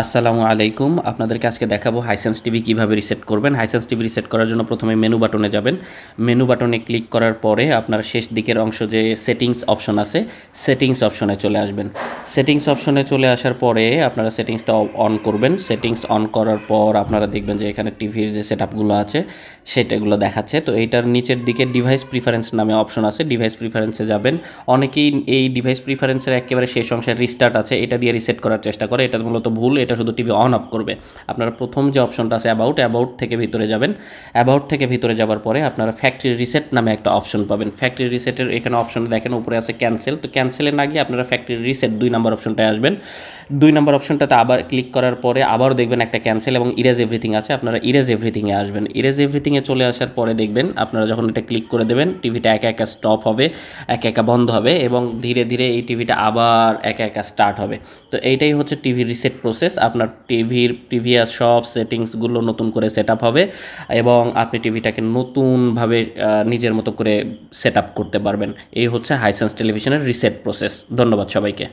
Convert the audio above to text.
আসসালামু আলাইকুম। আপনাদেরকে আজকে দেখাবো হাইসেন্স টিভি কীভাবে রিসেট করবেন। হাইসেন্স টিভি রিসেট করার জন্য প্রথমে মেনু বাটনে যাবেন। মেনু বাটনে ক্লিক করার পরে আপনার শেষ দিকের অংশ যে সেটিংস অপশন আছে, সেটিংস অপশনে চলে আসবেন। সেটিংস অপশনে চলে আসার পরে আপনারা সেটিংসটা অন করবেন। সেটিংস অন করার পর আপনারা দেখবেন যে এখানে টিভির যে সেটআপগুলো আছে সেটাগুলো দেখাচ্ছে। তো এইটার নিচের দিকে ডিভাইস প্রিফারেন্স নামে অপশন আছে, ডিভাইস প্রিফারেন্সে যাবেন। অনেকেই এই ডিভাইস প্রিফারেন্সের একেবারে শেষ অংশে রিস্টার্ট আছে, এটা দিয়ে রিসেট করার চেষ্টা করে। এটা মূলত ভুল, এটা শুধু টিভি অন অফ করবে। আপনারা প্রথম যে অপশনটা আছে অ্যাবাউট থেকে ভিতরে যাবেন। অ্যাবাউট থেকে ভিতরে যাওয়ার পরে আপনারা ফ্যাক্টরি রিসেট নামে একটা অপশন পাবেন। ফ্যাক্টরি রিসেটের এখানে অপশন দেখেন উপরে আছে ক্যান্সেল। তো ক্যান্সেলে না গিয়ে আপনারা ফ্যাক্টরি রিসেট 2 নম্বর অপশনটায় আসবেন। 2 নম্বর অপশনটাতে আবার ক্লিক করার পরে আবারও দেখবেন একটা ক্যান্সেল এবং ইরেজ এভরিথিং আছে। আপনারা ইরেজ এভরিথিংয়ে আসবেন। ইরেজ এভরিথিংয়ে চলে আসার পরে দেখবেন আপনারা যখন এটা ক্লিক করে দেবেন টিভিটা একা একা স্টপ হবে, একা একা বন্ধ হবে এবং ধীরে ধীরে এই টিভিটা আবার একা একা স্টার্ট হবে। তো এইটাই হচ্ছে টিভি রিসেট প্রসেস। আপনার টিভির প্রিভিয়াস সব সেটিংসগুলো নতুন করে সেট আপ হবে এবং আপনি টিভিটাকে নতুনভাবে নিজের মতো করে সেট আপ করতে পারবেন। এই হচ্ছে হাইসেন্স টেলিভিশনের রিসেট প্রসেস। ধন্যবাদ সবাইকে।